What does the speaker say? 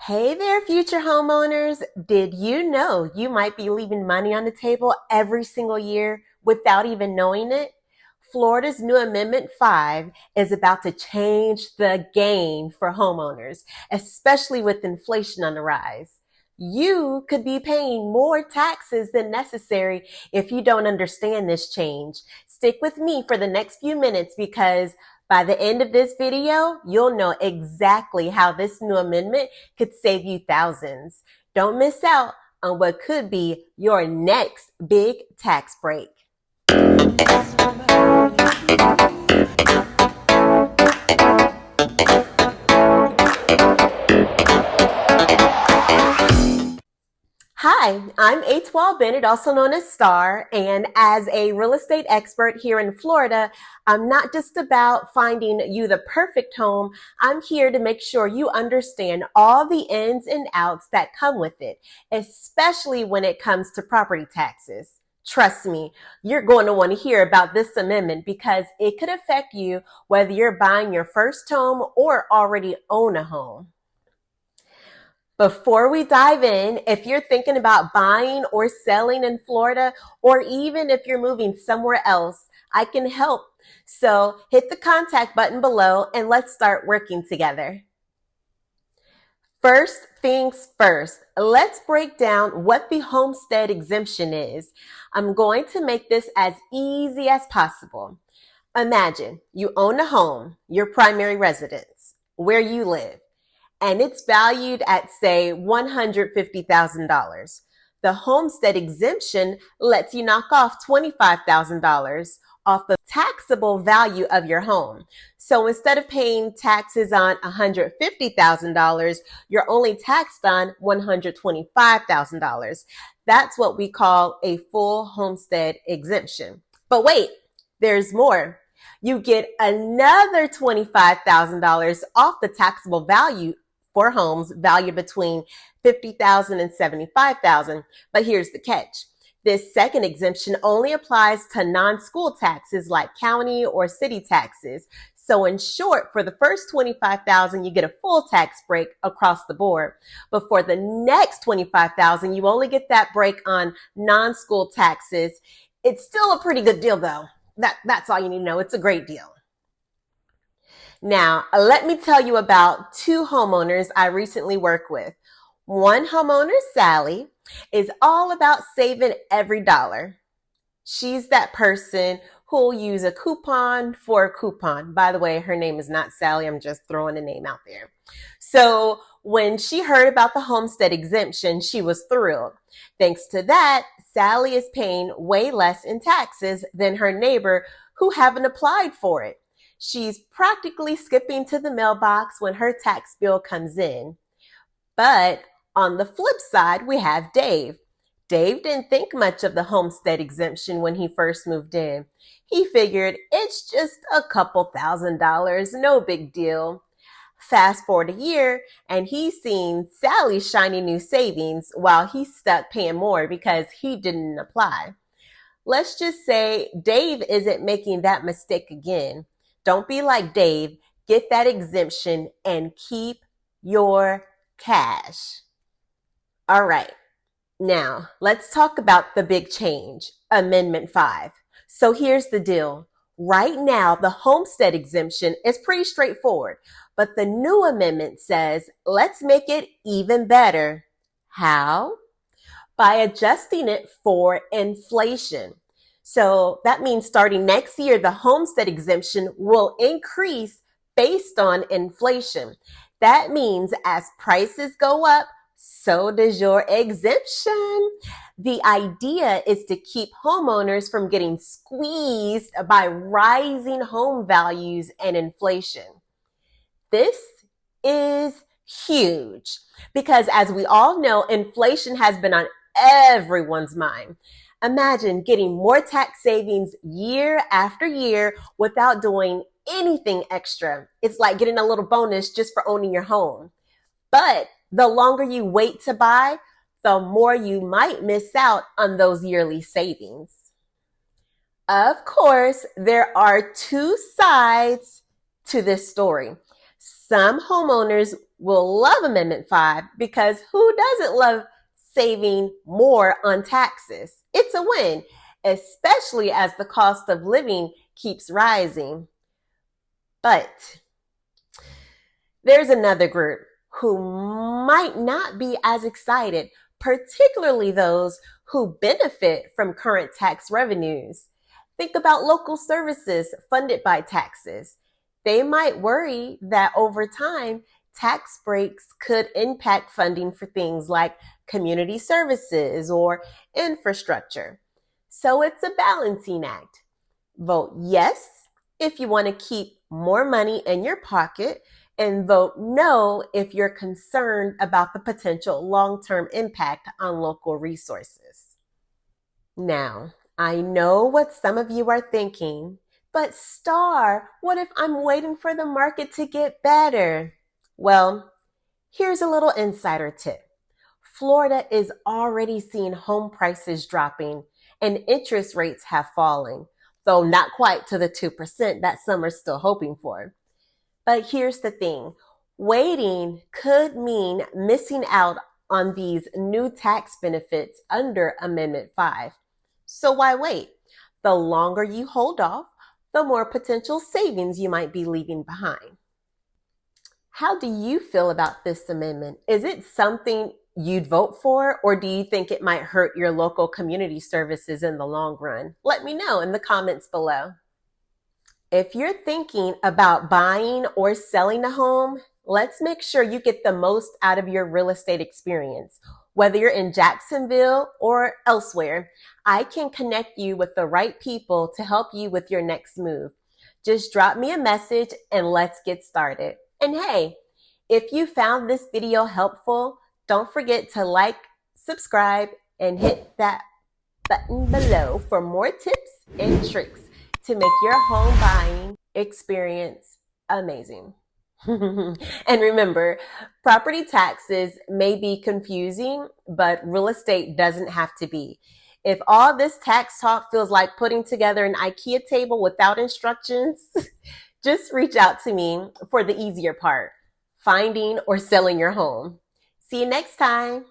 Hey there, future homeowners. Did you know you might be leaving money on the table every single year without even knowing it? Florida's new Amendment 5 is about to change the game for homeowners, especially with inflation on the rise. You could be paying more taxes than necessary if you don't understand this change. Stick with me for the next few minutes because by the end of this video, you'll know exactly how this new amendment could save you thousands. Don't miss out on what could be your next big tax break. Hi, I'm Atwaul Bennett, also known as Star, and as a real estate expert here in Florida, I'm not just about finding you the perfect home. I'm here to make sure you understand all the ins and outs that come with it, especially when it comes to property taxes. Trust me, you're going to want to hear about this amendment because it could affect you whether you're buying your first home or already own a home. Before we dive in, if you're thinking about buying or selling in Florida, or even if you're moving somewhere else, I can help. So hit the contact button below and let's start working together. First things first, let's break down what the homestead exemption is. I'm going to make this as easy as possible. Imagine you own a home, your primary residence, where you live, and it's valued at, say, $150,000. The homestead exemption lets you knock off $25,000 off the taxable value of your home. So instead of paying taxes on $150,000, you're only taxed on $125,000. That's what we call a full homestead exemption. But wait, there's more. You get another $25,000 off the taxable value for homes valued between $50,000 and $75,000. But here's the catch. This second exemption only applies to non-school taxes like county or city taxes. So in short, for the first $25,000, you get a full tax break across the board. But for the next $25,000, you only get that break on non-school taxes. It's still a pretty good deal though. That's all you need to know. It's a great deal. Now, let me tell you about two homeowners I recently worked with. One homeowner, Sally, is all about saving every dollar. She's that person who'll use a coupon for a coupon. By the way, her name is not Sally. I'm just throwing a name out there. So when she heard about the homestead exemption, she was thrilled. Thanks to that, Sally is paying way less in taxes than her neighbor who haven't applied for it. She's practically skipping to the mailbox when her tax bill comes in. But on the flip side, we have Dave. Dave didn't think much of the homestead exemption when he first moved in. He figured it's just a couple $1,000s, no big deal. Fast forward a year, and he's seen Sally's shiny new savings while he's stuck paying more because he didn't apply. Let's just say Dave isn't making that mistake again. Don't be like Dave. Get that exemption and keep your cash. All right. Now, let's talk about the big change, Amendment 5. So here's the deal. Right now, the homestead exemption is pretty straightforward, but the new amendment says, let's make it even better. How? By adjusting it for inflation. So that means starting next year, the homestead exemption will increase based on inflation. That means as prices go up, so does your exemption. The idea is to keep homeowners from getting squeezed by rising home values and inflation. This is huge because, as we all know, inflation has been on everyone's mind. Imagine getting more tax savings year after year without doing anything extra. It's like getting a little bonus just for owning your home. But the longer you wait to buy, the more you might miss out on those yearly savings. Of course, there are two sides to this story. Some homeowners will love Amendment 5 because who doesn't love saving more on taxes? It's a win, especially as the cost of living keeps rising. But there's another group who might not be as excited, particularly those who benefit from current tax revenues. Think about local services funded by taxes. They might worry that over time, tax breaks could impact funding for things like community services or infrastructure. So it's a balancing act. Vote yes if you want to keep more money in your pocket, and vote no if you're concerned about the potential long-term impact on local resources. Now, I know what some of you are thinking, but Star, what if I'm waiting for the market to get better? Well, here's a little insider tip. Florida is already seeing home prices dropping and interest rates have fallen, though not quite to the 2% that some are still hoping for. But here's the thing. Waiting could mean missing out on these new tax benefits under Amendment 5. So why wait? The longer you hold off, the more potential savings you might be leaving behind. How do you feel about this amendment? Is it something you'd vote for, or do you think it might hurt your local community services in the long run? Let me know in the comments below. If you're thinking about buying or selling a home, let's make sure you get the most out of your real estate experience. Whether you're in Jacksonville or elsewhere, I can connect you with the right people to help you with your next move. Just drop me a message and let's get started. And hey, if you found this video helpful, don't forget to like, subscribe, and hit that button below for more tips and tricks to make your home buying experience amazing. And remember, property taxes may be confusing, but real estate doesn't have to be. If all this tax talk feels like putting together an IKEA table without instructions, just reach out to me for the easier part, finding or selling your home. See you next time.